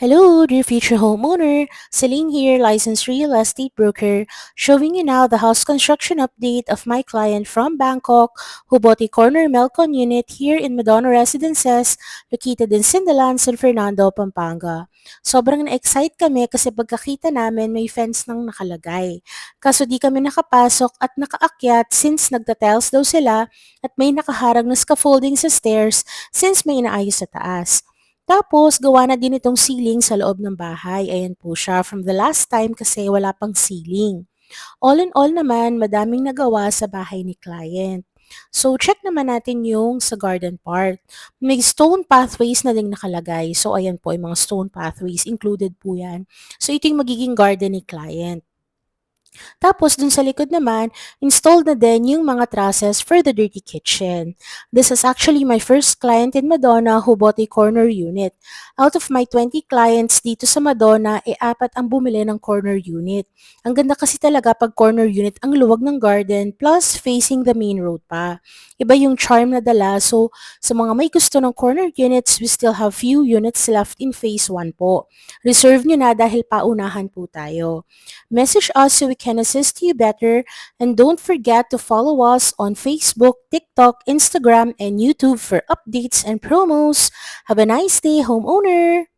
Hello, dear future homeowner. Celine here, licensed real estate broker, showing you now the house construction update of my client from Bangkok who bought a corner Melcon unit here in Madonna Residences located in Sindalan, San Fernando, Pampanga. Sobrang na-excite kami kasi pagkakita namin may fence nang nakalagay. Kaso di kami nakapasok at nakaakyat since nagta-tiles daw sila at may nakaharang na scaffolding sa stairs since may inaayos sa taas. Tapos, gawa na din itong ceiling sa loob ng bahay. Ayan po siya from the last time kasi wala pang ceiling. All in all naman, madaming nagawa sa bahay ni client. So, check naman natin yung sa garden part. May stone pathways na din nakalagay. So, ayan po, yung mga stone pathways, included po yan. So, ito yung magiging garden ni client. Tapos dun sa likod naman, installed na din yung mga trusses for the dirty kitchen. This is actually my first client in Madonna who bought a corner unit. Out of my 20 clients dito sa Madonna, apat ang bumili ng corner unit. Ang ganda kasi talaga pag corner unit ang luwag ng garden plus facing the main road pa. Iba yung charm na dala. So, sa mga may gusto ng corner units, we still have few units left in phase 1 po. Reserve nyo na dahil paunahan po tayo. Message us so we can assist you better, and don't forget to follow us on Facebook, TikTok, Instagram, and YouTube for updates and promos. Have a nice day, homeowner!